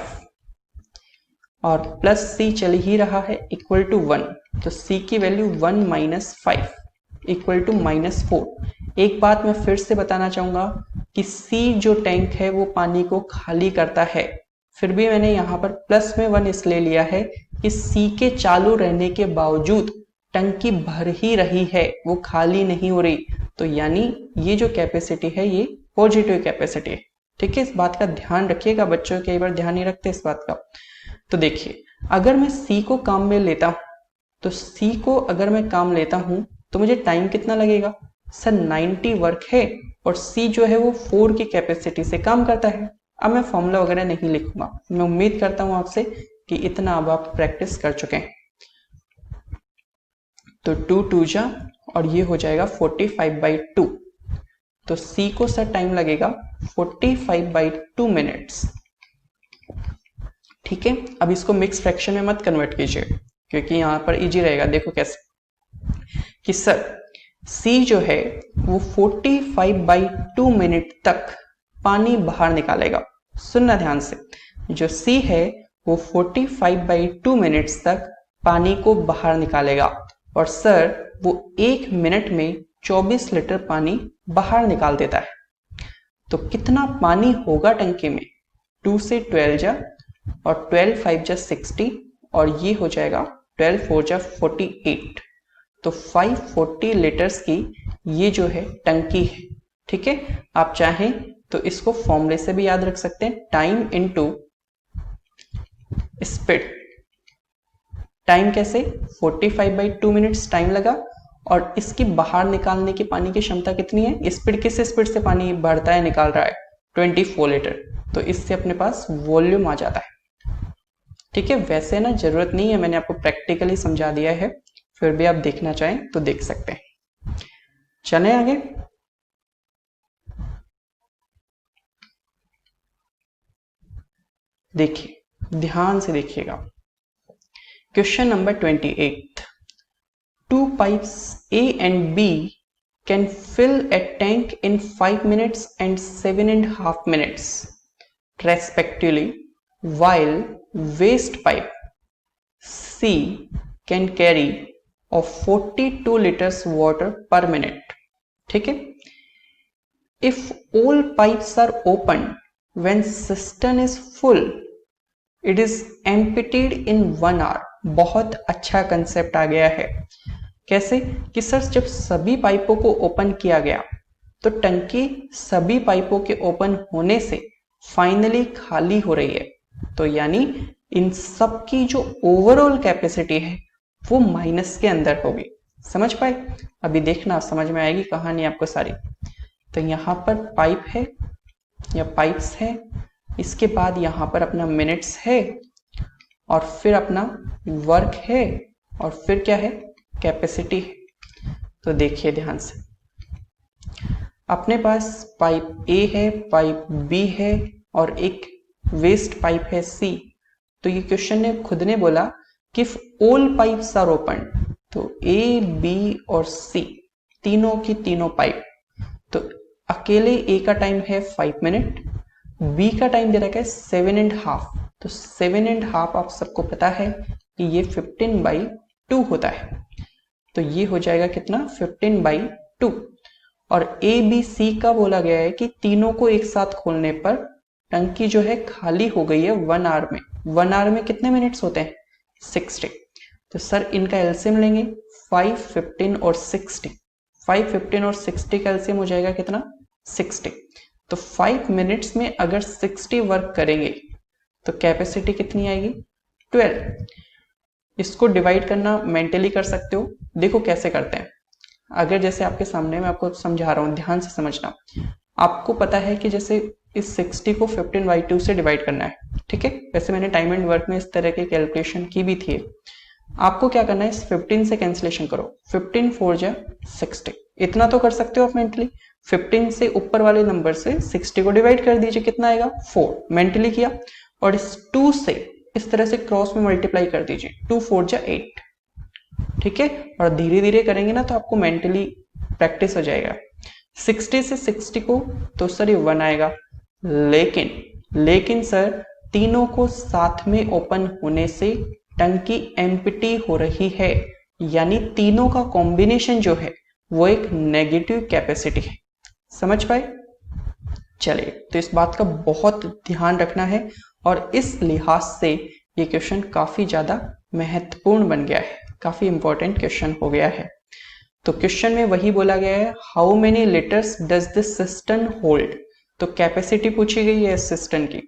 और प्लस सी चल ही रहा है इक्वल टू 1, तो सी की वैल्यू 1 माइनस 5 इक्वल टू -4। एक बात मैं फिर से बताना चाहूंगा कि सी जो टैंक है वो पानी को खाली करता है, फिर भी मैंने यहाँ पर प्लस में 1 इसलिए लिया है कि सी के चालू रहने के बावजूद टंकी भर ही रही है, वो खाली नहीं हो रही। तो यानी ये जो कैपेसिटी है ये पॉजिटिव कैपेसिटी है। ठीक है, इस बात का ध्यान रखिएगा, बच्चों कई बार ध्यान नहीं रखते इस बात का। तो देखिए अगर मैं सी को काम में लेता हूं, तो सी को अगर मैं काम लेता हूं तो मुझे टाइम कितना लगेगा, सर 90 वर्क है, और सी जो है वो 4 की कैपेसिटी से काम करता है। अब मैं फॉर्मूला वगैरह नहीं लिखूंगा, मैं उम्मीद करता हूं आपसे कि इतना अब आप प्रैक्टिस कर चुके हैं। तो 2 2 जा और ये हो जाएगा 45/2। तो सी को सर टाइम लगेगा 45/2 मिनट्स। ठीक है, अब इसको मिक्स फ्रैक्शन में मत कन्वर्ट कीजिए क्योंकि यहां पर इजी रहेगा। देखो कैसे कि सर सी जो है वो 45/2 मिनट तक पानी बाहर निकालेगा। सुनना ध्यान से, जो सी है वो 45/2 मिनट्स तक पानी को बाहर निकालेगा, और सर वो 1 मिनट में 24 लीटर पानी बाहर निकाल देता है। तो कितना पानी होगा टंकी में, 2 से 12 जा और 12 5 जा 60, और ये हो जाएगा 12 4 जा 48। तो 540 लीटर्स की ये जो है टंकी है। ठीक है, आप चाहें तो इसको फॉर्मूले से भी याद रख सकते हैं, टाइम इनटू स्पीड। टाइम कैसे, 45/2 मिनट्स टाइम लगा, और इसकी बाहर निकालने की पानी की क्षमता कितनी है, स्पीड किस स्पीड से पानी बढ़ता है निकाल रहा है, 24 लीटर। तो इससे अपने पास वॉल्यूम आ जाता है। ठीक है, वैसे ना जरूरत नहीं है, मैंने आपको प्रैक्टिकली समझा दिया है, फिर भी आप देखना चाहें तो देख सकते हैं। चलें आगे। देखिए ध्यान से देखिएगा, question number 28. Two pipes A and B can fill a tank in 5 minutes and 7.5 minutes respectively, while waste pipe C can carry of 42 liters water per minute. ठीक है. If all pipes are opened when cistern is full, it is emptied in 1 hour. बहुत अच्छा concept आ गया है. कैसे कि sir जब सभी पाइपों को ओपन किया गया तो टंकी सभी पाइपों के ओपन होने से फाइनली खाली हो रही है. तो यानी इन सब की जो ओवरऑल कैपेसिटी है वो माइनस के अंदर होगी. समझ पाए? अभी देखना समझ में आएगी कहानी आपको सारी. तो यहाँ पर पाइप है या पाइप्स है, इसके बाद यहाँ पर अपना मिनट्स है और फिर अपना वर्क है और फिर क्या है, कैपेसिटी है. तो देखिए ध्यान से, अपने पास पाइप ए है, पाइप बी है और एक वेस्ट पाइप है सी. तो ये क्वेश्चन ने खुद ने बोला कि ऑल पाइप्स आर ओपन, तो ए बी और सी तीनों की तीनों पाइप. तो अकेले ए का टाइम है 5 मिनट, बी का टाइम दे रखा है 7.5. तो 7.5 आप सबको पता है कि ये 15/2 होता है. तो ये हो जाएगा कितना, 15/2. और ए बी सी का बोला गया है कि तीनों को एक साथ खोलने पर टंकी जो है खाली हो गई है 1 आवर में. 1 आवर में कितने मिनट्स होते हैं, 60. तो सर इनका एलसीएम लेंगे 5, 15 और 60. 5, 15 और 60 का एलसीएम हो जाएगा कितना, 60. तो 5 मिनट्स में अगर 60 वर्क करेंगे तो कैपेसिटी कितनी आएगी, 12. इसको डिवाइड करना मेंटली कर सकते हो. देखो कैसे करते हैं. अगर जैसे आपके सामने मैं आपको समझा रहा हूं, ध्यान से समझना. आपको पता है कि जैसे इस 60 को 15/2 से डिवाइड करना है. ठीक है, वैसे मैंने टाइम एंड वर्क में इस तरह की कैलकुलेशन की भी थी. आपको क्या करना है, इस 15 से कैंसिलेशन करो. 15 4 जा 60. इतना तो कर सकते हो आप मेंटली. 15 से ऊपर वाले नंबर से 60 को डिवाइड कर दीजिए, कितना आएगा 4. मेंटली किया. और इस 2 से इस तरह से क्रॉस में मल्टीप्लाई कर दीजिए, 2 4 जा 8. ठीक है, और धीरे धीरे करेंगे ना तो आपको मेंटली प्रैक्टिस हो जाएगा. 60 से 60 को तो सर ये 1 आएगा. लेकिन सर तीनों को साथ में ओपन होने से टंकी एम्प्टी हो रही है, यानी तीनों का कॉम्बिनेशन जो है वो एक नेगेटिव कैपेसिटी है. समझ पाए? चलिए, तो इस बात का बहुत ध्यान रखना है और इस लिहाज से ये क्वेश्चन काफी ज्यादा महत्वपूर्ण बन गया है, काफी इंपॉर्टेंट क्वेश्चन हो गया है. तो क्वेश्चन में वही बोला गया है, how many litres does this system hold. तो कैपेसिटी पूछी गई है इस सिस्टम की.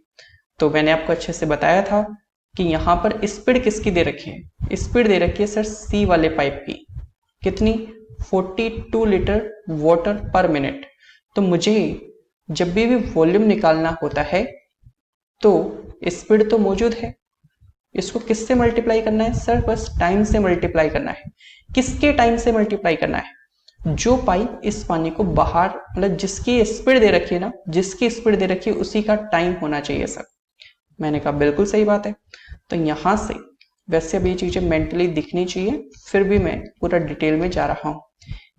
तो मैंने आपको अच्छे से बताया था कि यहाँ पर स्पीड किसकी दे रखी है, स्पीड दे रखी है सर सी वाले पाइप की. कितनी, 42 लीटर वाटर पर मिनट. तो मुझे जब भी वॉल्यूम निकालना होता है तो स्पीड तो मौजूद है, इसको किससे मल्टीप्लाई करना है सर, बस टाइम से मल्टीप्लाई करना है. किसके टाइम से मल्टीप्लाई करना है, जो पाइप इस पानी को बाहर, मतलब जिसकी स्पीड दे रखी है ना, जिसकी स्पीड दे रखी है उसी का टाइम होना चाहिए सर. मैंने कहा बिल्कुल सही बात है. तो यहां से वैसे अब ये चीजें मेंटली दिखनी चाहिए, फिर भी मैं पूरा डिटेल में जा रहा हूं.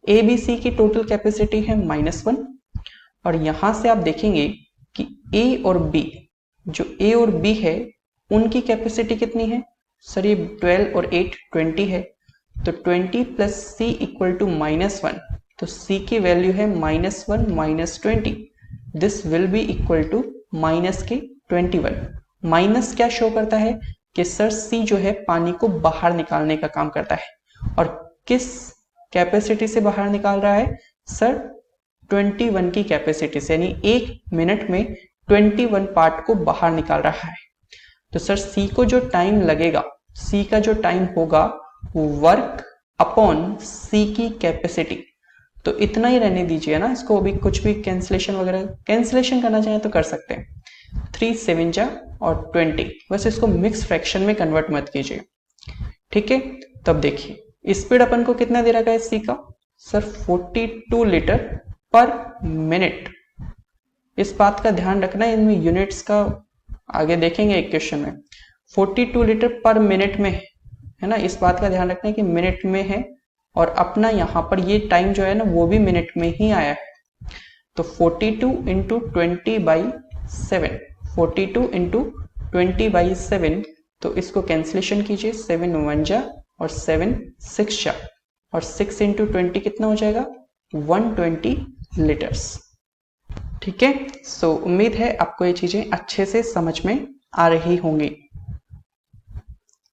ए बी सी की टोटल कैपेसिटी है -1. और यहां से आप देखेंगे कि ए और बी, जो ए और बी है उनकी कैपेसिटी कितनी है सर, ये 12 और 8 20 है. तो 20 प्लस सी इक्वल टू -1. तो सी की वैल्यू है -1 - 20. This will be equal to minus के 21. माइनस क्या शो करता है कि सर सी जो है पानी को बाहर निकालने का काम करता है. और किस कैपेसिटी से बाहर निकाल रहा है सर, 21 की कैपेसिटी से, यानी 1 मिनट में 21 पार्ट को बाहर निकाल रहा है. तो सर सी को जो टाइम लगेगा, सी का जो टाइम होगा वो वर्क अपॉन सी की कैपेसिटी. तो इतना ही रहने दीजिए ना, इसको अभी कुछ भी कैंसिलेशन वगैरह कैंसिलेशन करना चाहे तो कर सकते हैं. 3 7 जा और 20. बस इसको मिक्स फ्रैक्शन में कन्वर्ट मत कीजिए. ठीक है, तब देखिए स्पीड अपन को कितना दे रखा है सी का सर, 42 लीटर पर मिनट. इस बात का ध्यान रखना, इनमें यूनिट्स का आगे देखेंगे एक क्वेश्चन में. 42 लीटर पर मिनट में है ना, इस बात का ध्यान रखना है कि मिनट में है और अपना यहाँ पर ये टाइम जो है ना वो भी मिनट में ही आया है। तो 42 इंटू 20/7, 42 इंटू 20/7, तो इसको कैंसिलेशन कीजिए, 7 1 जा और 7 6 जा, और 6 इंटू 20 कितना हो जाएगा, 120 लीटर्स। ठीक है, सो उम्मीद है आपको ये चीजें अच्छे से समझ में आ रही होंगी।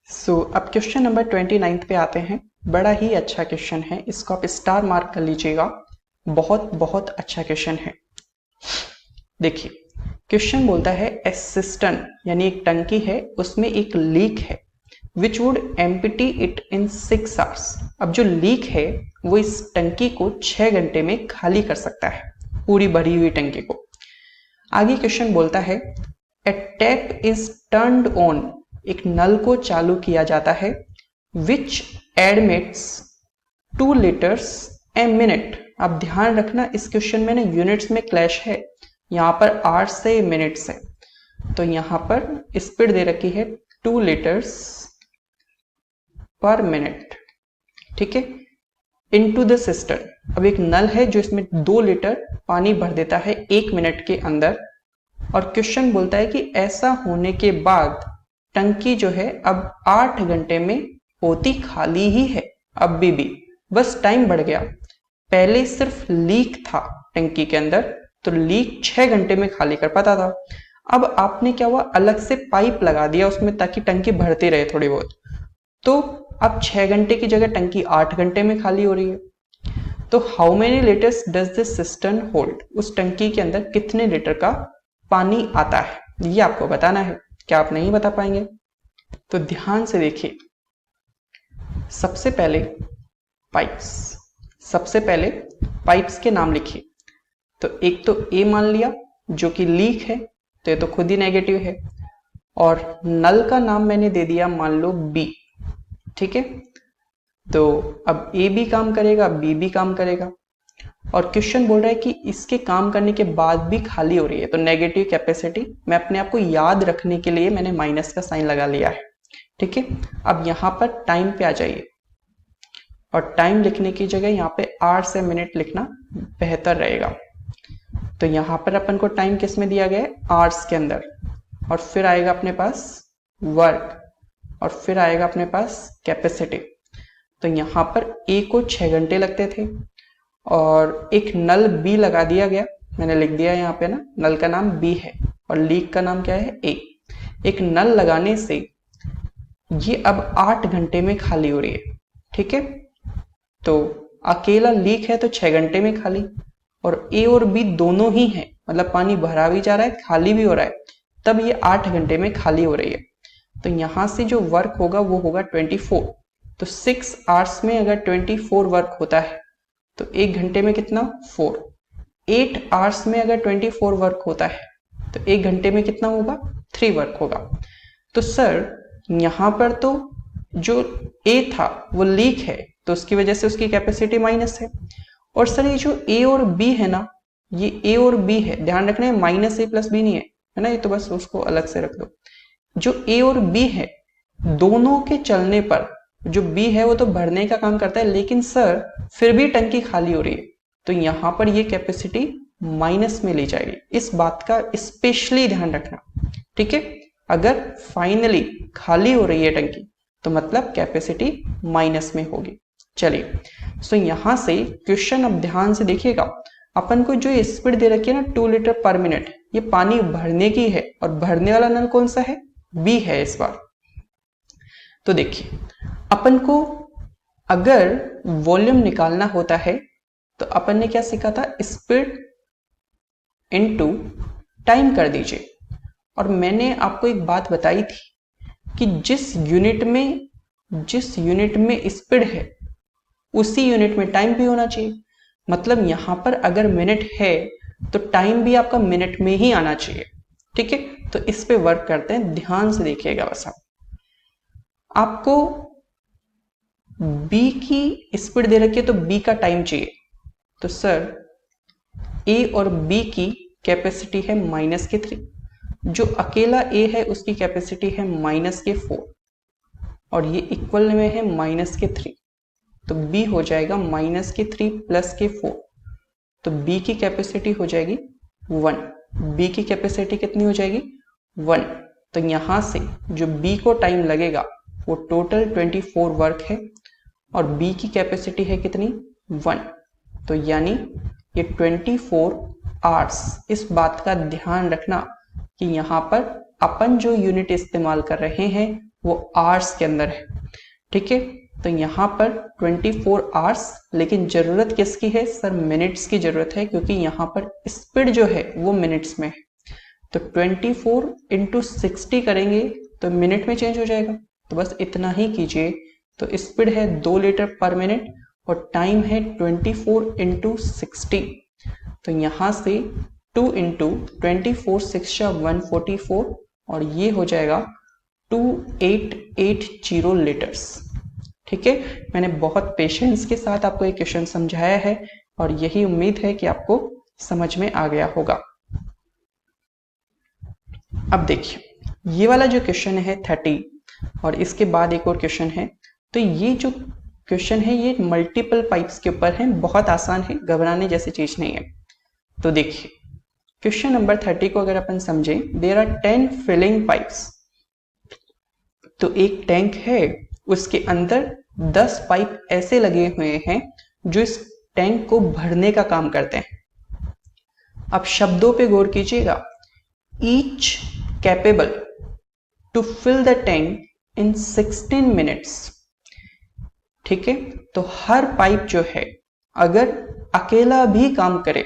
सो अब क्वेश्चन नंबर 29 पे आते हैं। बड़ा ही अच्छा क्वेश्चन है, इसको आप स्टार मार्क कर लीजिएगा, बहुत बहुत अच्छा क्वेश्चन है। देखिए क्वेश्चन बोलता है ए सिस्टर्न यानी एक टंकी है, उसमें एक लीक है which would empty it in 6 hours. अब जो लीक है वो इस टंकी को 6 घंटे में खाली कर सकता है, पूरी भरी हुई टंकी को। आगे क्वेश्चन बोलता है ए टैप इज टर्न्ड ऑन, एक नल को चालू किया जाता है विच एडमिट्स 2 लीटर्स ए मिनट। अब ध्यान रखना इस क्वेश्चन में ना यूनिट्स में क्लैश है, यहाँ पर आवर्स से मिनट्स है, तो यहाँ पर स्पीड दे रखी है 2 लीटर्स पर मिनट। ठीक है, इनटू द सिस्टम। अब एक नल है जो इसमें 2 लीटर पानी भर देता है 1 मिनट के अंदर, और क्वेश्चन बोलता है कि ऐसा होने के बाद टंकी जो है अब 8 घंटे में होती खाली ही है। अब भी बस टाइम बढ़ गया, पहले सिर्फ लीक था टंकी के अंदर, तो लीक 6 घंटे में खाली कर पाता था। अब आपने क्या हुआ, अलग से पाइप लगा दिया उसमें ताकि टंकी भरती रहे थोड़ी बहुत, तो अब 6 घंटे की जगह टंकी 8 घंटे में खाली हो रही है। तो how many litres does this cistern hold, उस टंकी के अंदर कितने लीटर का पानी आता है, ये आपको बताना है। क्या आप नहीं बता पाएंगे? तो ध्यान से देखिए, सबसे पहले पाइप्स के नाम लिखिए। तो एक तो ए मान लिया जो कि लीक है, तो ये तो खुद ही नेगेटिव है, और नल का नाम मैंने दे दिया मान लो बी। ठीक है, तो अब ए भी काम करेगा, बी भी काम करेगा, और क्वेश्चन बोल रहा है कि इसके काम करने के बाद भी खाली हो रही है, तो नेगेटिव कैपेसिटी। मैं अपने आप को याद रखने के लिए मैंने माइनस का साइन लगा लिया है। ठीक है, अब यहाँ पर टाइम पे आ जाइए, और टाइम लिखने की जगह यहाँ पे आवर्स से मिनट लिखना बेहतर रहेगा। तो यहाँ पर अपन को टाइम किस में दिया गया है, आवर्स के अंदर, और फिर आएगा अपने पास वर्क, और फिर आएगा अपने पास कैपेसिटी। तो यहाँ पर ए को 6 घंटे लगते थे, और एक नल बी लगा दिया गया, मैंने लिख दिया यहाँ पे ना, नल का नाम बी है और लीक का नाम क्या है, ए। एक नल लगाने से ये अब 8 घंटे में खाली हो रही है। ठीक है, तो अकेला लीक है तो 6 घंटे में खाली, और ए और बी दोनों ही है, मतलब पानी भरा भी जा रहा है खाली भी हो रहा है, तब ये 8 घंटे में खाली हो रही है। तो यहां से जो वर्क होगा वो होगा 24। तो 6 आवर्स में अगर 24 वर्क होता है तो 1 घंटे में कितना, 4। 8 आवर्स में अगर 24 वर्क होता है तो 1 घंटे में कितना होगा, 3 वर्क होगा। तो सर यहां पर तो जो ए था वो लीक है, तो उसकी वजह से उसकी कैपेसिटी माइनस है, और सर ये जो ए और बी है ना, ये ए और बी है, ध्यान रखना है माइनस ए प्लस बी नहीं है ना, ये तो बस उसको अलग से रख दो। जो ए और बी है दोनों के चलने पर जो बी है वो तो भरने का काम करता है, लेकिन सर फिर भी टंकी खाली हो रही है, तो यहां पर ये कैपेसिटी माइनस में ली जाएगी। इस बात का स्पेशली ध्यान रखना। ठीक है, अगर फाइनली खाली हो रही है टंकी तो मतलब कैपेसिटी माइनस में होगी। चलिए, सो यहां से क्वेश्चन अब ध्यान से देखिएगा, अपन को जो स्पीड दे रखी है ना 2 लीटर पर मिनट, ये पानी भरने की है, और भरने वाला नल कौन सा है, बी है इस बार। तो देखिए, अपन को अगर वॉल्यूम निकालना होता है तो अपन ने क्या सीखा था, स्पीड इनटू टाइम कर दीजिए। और मैंने आपको एक बात बताई थी कि जिस यूनिट में स्पीड है उसी यूनिट में टाइम भी होना चाहिए। मतलब यहां पर अगर मिनट है तो टाइम भी आपका मिनट में ही आना चाहिए। ठीक है, तो इस पे वर्क करते हैं, ध्यान से देखिएगा। बस आपको बी की स्पीड दे रखी है तो बी का टाइम चाहिए, तो सर ए और बी की कैपेसिटी है -3, जो अकेला ए है उसकी कैपेसिटी है -4। और ये इक्वल में है -3, तो B हो जाएगा -3 प्लस के 4, तो B की कैपेसिटी हो जाएगी 1। B की कैपेसिटी कितनी हो जाएगी 1। तो यहाँ से जो B को टाइम लगेगा वो टोटल 24 वर्क है और B की कैपेसिटी है कितनी 1। तो यानी ये 24 आवर्स। इस बात का ध्यान रखना कि यहाँ पर अपन जो यूनिट इस्तेमाल कर रहे हैं वो आवर्स के अंदर है, ठीक है। तो यहाँ पर 24 आवर्स, लेकिन जरूरत किसकी है सर, मिनट्स की जरूरत है, क्योंकि यहाँ पर स्पीड जो है वो मिनट्स में है। तो 24 इंटू 60 करेंगे तो मिनट में चेंज हो जाएगा, तो बस इतना ही कीजिए। तो स्पीड है 2 लीटर पर मिनट और टाइम है 24 इंटू 60। तो यहाँ से 2 इंटू 24 6 144 और ये हो जाएगा 2880 लीटर्स, ठीक है। मैंने बहुत पेशेंस के साथ आपको ये क्वेश्चन समझाया है और यही उम्मीद है कि आपको समझ में आ गया होगा। अब देखिए ये वाला जो क्वेश्चन है 30 और इसके बाद एक और क्वेश्चन है। तो ये जो क्वेश्चन है ये मल्टीपल पाइप्स के ऊपर है, बहुत आसान है, घबराने जैसी चीज नहीं है। तो देखिए क्वेश्चन नंबर 30 को अगर अपन समझें, देयर आर 10 फिलिंग पाइप्स। तो एक टैंक है, उसके अंदर 10 पाइप ऐसे लगे हुए हैं जो इस टैंक को भरने का काम करते हैं। अब शब्दों पे गौर कीजिएगा, each capable to fill the tank in 16 minutes, ठीक है। तो हर पाइप जो है अगर अकेला भी काम करे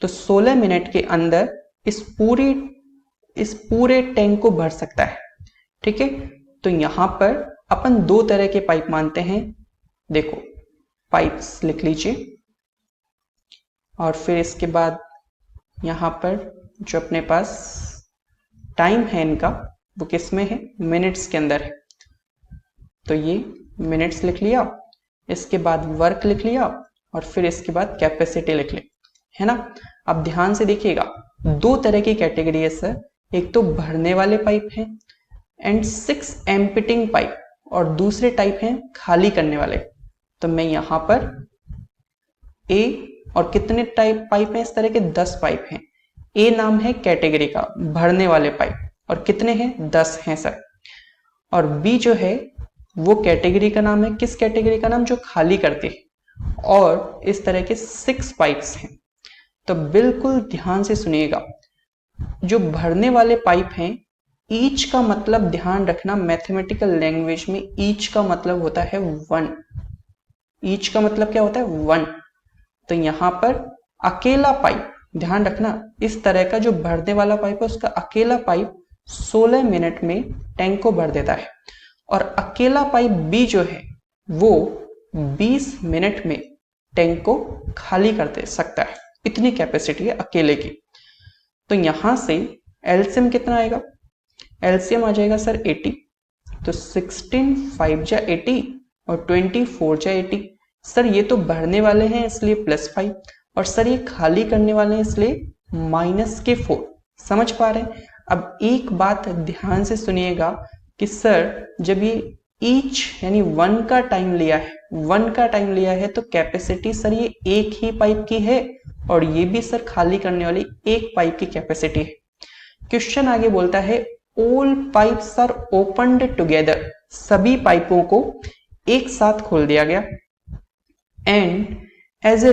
तो 16 मिनट के अंदर इस पूरे टैंक को भर सकता है, ठीक है। तो यहां पर अपन दो तरह के पाइप मानते हैं। देखो पाइप्स लिख लीजिए और फिर इसके बाद यहां पर जो अपने पास टाइम है इनका वो किस में है, मिनट्स के अंदर है। तो ये मिनट्स लिख लिया, इसके बाद वर्क लिख लिया और फिर इसके बाद कैपेसिटी लिख ली, है ना। अब ध्यान से देखिएगा, दो तरह की कैटेगरी है सर, एक तो भरने वाले पाइप हैं एंड 6 एम्पिटिंग पाइप, और दूसरे टाइप हैं खाली करने वाले। तो मैं यहां पर ए, और कितने टाइप पाइप हैं इस तरह के, 10 पाइप हैं। ए नाम है कैटेगरी का भरने वाले पाइप, और कितने हैं, 10 हैं सर। और बी जो है वो कैटेगरी का नाम है, किस कैटेगरी का नाम, जो खाली करती है, और इस तरह के 6 पाइप्स हैं। तो बिल्कुल ध्यान से सुनिएगा, जो भरने वाले पाइप हैं, ईच का मतलब ध्यान रखना, मैथमेटिकल लैंग्वेज में ईच का मतलब होता है 1। ईच का मतलब क्या होता है, 1। तो यहां पर अकेला पाइप, ध्यान रखना, इस तरह का जो भरने वाला पाइप है उसका अकेला पाइप 16 मिनट में टैंक को भर देता है, और अकेला पाइप बी जो है वो 20 मिनट में टैंक को खाली कर दे सकता है। इतनी कैपेसिटी है अकेले की। तो यहां से एलसीएम कितना आएगा, एलसीएम आ जाएगा सर 80। तो 16 5 जा 80 और 24 जा 80। सर ये तो भरने वाले हैं इसलिए +5, और सर ये खाली करने वाले हैं इसलिए -4। समझ पा रहे हैं। अब एक बात ध्यान से सुनिएगा कि सर जब ये ईच यानी 1 का टाइम लिया है, 1 का टाइम लिया है, तो कैपेसिटी सर ये एक ही पाइप की है, और ये भी सर खाली करने वाली एक पाइप की कैपेसिटी है। क्वेश्चन आगे बोलता है all pipes are opened together, सभी पाइपों को एक साथ खोल दिया गया, and as a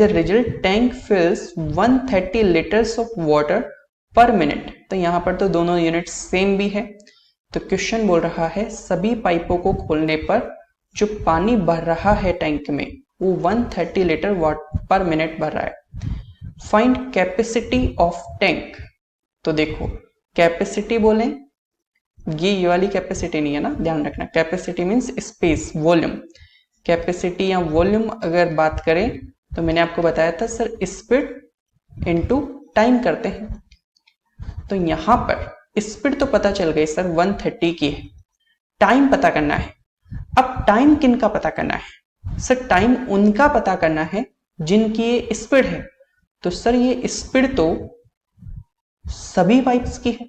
result tank fills 130 litres of water per minute. तो यहां पर तो दोनों यूनिट सेम भी है। तो क्वेश्चन बोल रहा है सभी पाइपों को खोलने पर जो पानी भर रहा है टैंक में वो 130 लीटर पर मिनट भर रहा है। Find capacity of tank. तो देखो कैपेसिटी बोले, ये वाली कैपेसिटी नहीं है ना, ध्यान रखना। Capacity means space, volume. Capacity या वॉल्यूम अगर बात करें तो मैंने आपको बताया था सर स्पीड इनटू टाइम करते हैं। तो यहां पर स्पीड तो पता चल गई सर 130 की है, टाइम पता करना है। अब टाइम किन का पता करना है सर, टाइम उनका पता करना है जिनकी ये स्पीड है। तो सर ये स्पीड तो सभी पाइप्स की है,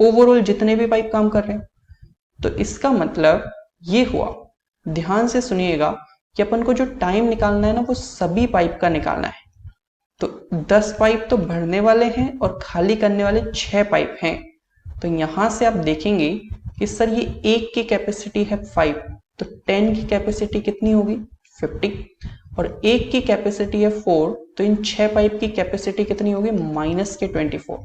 ओवरऑल जितने भी पाइप काम कर रहे हैं। तो इसका मतलब ये हुआ, ध्यान से सुनिएगा कि अपन को जो टाइम निकालना है ना वो सभी पाइप का निकालना है। तो 10 पाइप तो भरने वाले हैं और खाली करने वाले 6 पाइप हैं। तो यहां से आप देखेंगे कि सर ये एक की कैपेसिटी है 5, तो 10 की कैपेसिटी कितनी होगी 50, और एक की कैपेसिटी है 4, तो इन 6 पाइप की कैपेसिटी कितनी होगी माइनस के 24।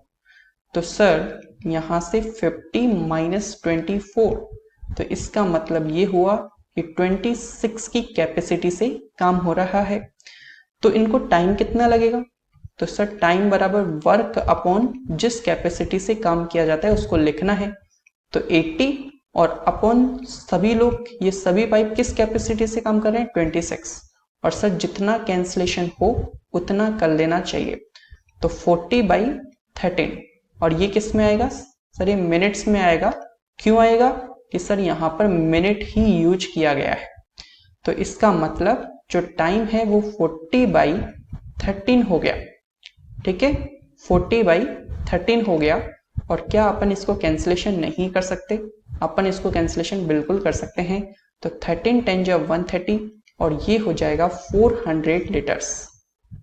तो सर यहां से 50 माइनस 24, तो इसका मतलब ये हुआ कि 26 की कैपेसिटी से काम हो रहा है। तो इनको टाइम कितना लगेगा, तो सर टाइम बराबर वर्क अपॉन जिस कैपेसिटी से काम किया जाता है उसको लिखना है। तो 80 और अपॉन सभी लोग, ये सभी पाइप किस कैपेसिटी से काम कर रहे हैं 26, और सर जितना कैंसलेशन हो उतना कर लेना चाहिए। तो 40/13, और ये किस में आएगा सर, ये मिनट्स में आएगा। क्यों आएगा कि सर यहाँ पर मिनट ही यूज किया गया है। तो इसका मतलब जो टाइम है वो 40/13 हो गया। ठीक है, 40/13 हो गया। और क्या अपन इसको कैंसलेशन नहीं कर सकते, अपन इसको कैंसलेशन बिल्कुल कर सकते हैं। तो 13 10 जा 130, और ये हो जाएगा 400 लीटर्स,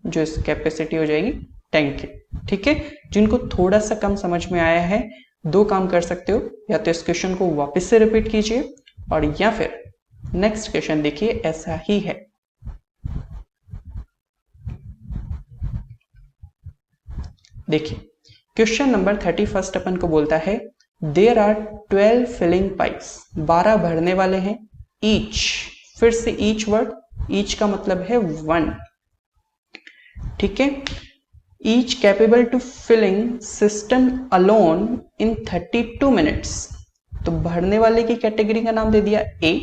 जो इस कैपेसिटी हो जाएगी टैंक की। ठीक है, जिनको थोड़ा सा कम समझ में आया है, दो काम कर सकते हो, या तो इस क्वेश्चन को वापस से रिपीट कीजिए, और या फिर नेक्स्ट क्वेश्चन देखिए, ऐसा ही है। देखिए क्वेश्चन नंबर 31 अपन को बोलता है देयर आर 12 फिलिंग पाइप्स, 12 भरने वाले हैं। ईच, फिर से ईच वर्ड, ईच का मतलब है 1। ठीक है, each capable to filling system alone in 32 minutes. तो भरने वाले की कैटेगरी का नाम दे दिया ए।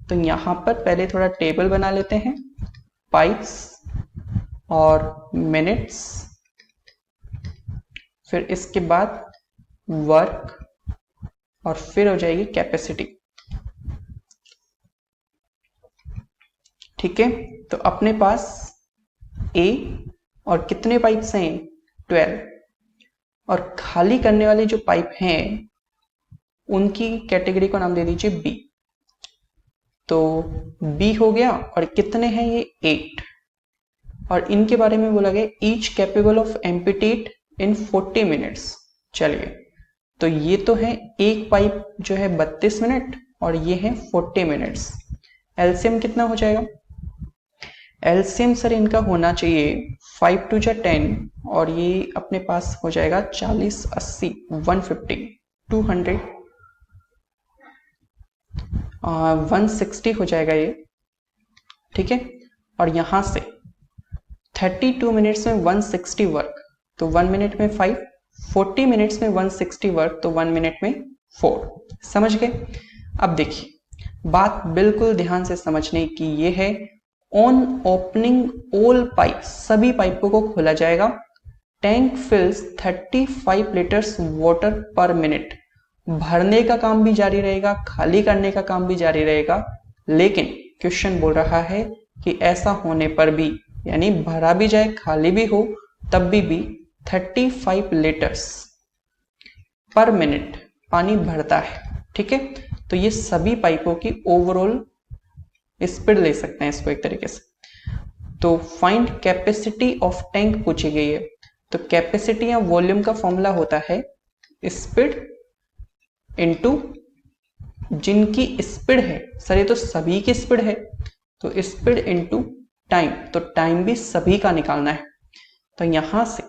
तो यहां पर पहले थोड़ा टेबल बना लेते हैं, पाइप्स और मिनट्स, फिर इसके बाद वर्क, और फिर हो जाएगी कैपेसिटी। ठीक है, तो अपने पास ए और कितने पाइप्स हैं 12, और खाली करने वाले जो पाइप हैं उनकी कैटेगरी को नाम दे दीजिए बी। तो बी हो गया, और कितने हैं ये 8, और इनके बारे में बोला गया each capable of empty it in 40 minutes. चलिए, तो ये तो है एक पाइप जो है 32 मिनट, और ये है 40 मिनट्स। एलसीएम कितना हो जाएगा, एलसीएम सर इनका होना चाहिए 5 2 जा 10, और ये अपने पास हो जाएगा 40 80 150 200 160 हो जाएगा ये। ठीक है, और यहां से 32 मिनट्स में 160 वर्क, तो 1 मिनट में 5, 40 मिनट्स में 160 वर्क, तो 1 मिनट में 4। समझ गए। अब देखिए, बात बिल्कुल ध्यान से समझने की ये है, ऑन ओपनिंग ऑल पाइप, सभी पाइपों को खोला जाएगा। Tank fills 35 litres water per minute. भरने का काम भी जारी रहेगा, खाली करने का काम भी जारी रहेगा, लेकिन क्वेश्चन बोल रहा है कि ऐसा होने पर भी, यानी भरा भी जाए खाली भी हो तब भी 35 लीटर्स पर मिनट पानी भरता है। ठीक है, तो ये सभी पाइपों की ओवरऑल स्पीड ले सकते हैं इसको एक तरीके से। तो फाइंड कैपेसिटी ऑफ टैंक पूछी गई है। तो कैपेसिटी या वॉल्यूम का फॉर्मूला होता है स्पीड इनटू जिनकी स्पीड है, सर ये तो सभी की स्पीड है, तो स्पीड इनटू टाइम, तो टाइम भी सभी का निकालना है। तो यहां से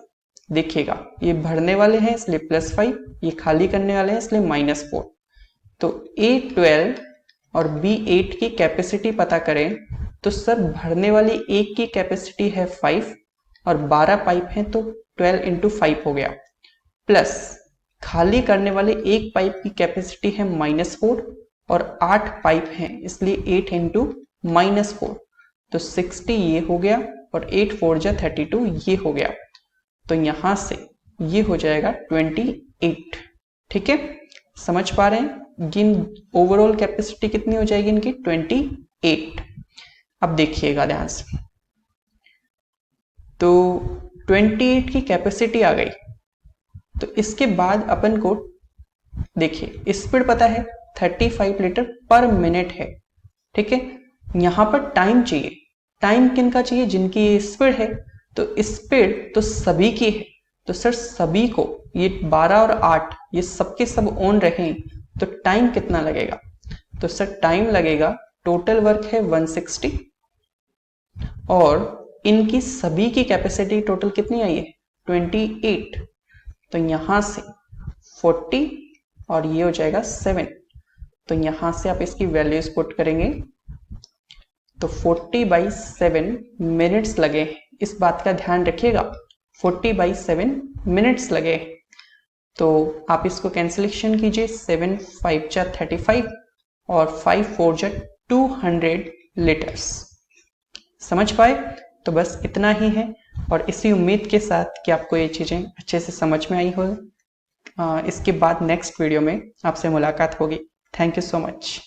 देखिएगा, ये भरने वाले हैं इसलिए +5, ये खाली करने वाले हैं इसलिए -4। तो A12 और B8 की कैपेसिटी पता करें, तो सर भरने वाली एक की कैपेसिटी है 5, और 12 पाइप हैं तो 12 × 5 हो गया, प्लस खाली करने वाले एक पाइप की कैपेसिटी है -4, और 8 पाइप हैं इसलिए 8 × -4, तो 60 ये हो गया, और 8 4 जा 32 ये हो गया। तो यहां से ये हो जाएगा 28। ठीक है, समझ पा रहे हैं, जिन ओवरऑल कैपेसिटी कितनी हो जाएगी इनकी 28। अब देखिएगा ध्यान से, तो 28 की कैपेसिटी आ गई। तो इसके बाद अपन को देखिए स्पीड पता है 35 लीटर पर मिनट है। ठीक है, यहां पर टाइम चाहिए। टाइम किन का चाहिए? जिनकी ये स्पीड है। तो स्पीड तो सभी की है, तो सर सभी को ये 12 और 8 ये सबके सब ऑन रहें तो टाइम कितना लगेगा? तो सर टाइम लगेगा, टोटल वर्क है 160 और इनकी सभी की कैपेसिटी टोटल कितनी आई है? 28। तो यहां से 40 और ये हो जाएगा 7। तो यहां से आप इसकी वैल्यूज पुट करेंगे तो 40/7 मिनट्स लगे। इस बात का ध्यान रखिएगा, 40/7 मिनट्स लगे। तो आप इसको कैंसिलेशन कीजिए, 7 5 जा 35 और 5 4 जा 200 लीटर्स। समझ पाए? तो बस इतना ही है और इसी उम्मीद के साथ कि आपको ये चीज़ें अच्छे से समझ में आई हो। इसके बाद नेक्स्ट वीडियो में आपसे मुलाकात होगी। Thank you so much.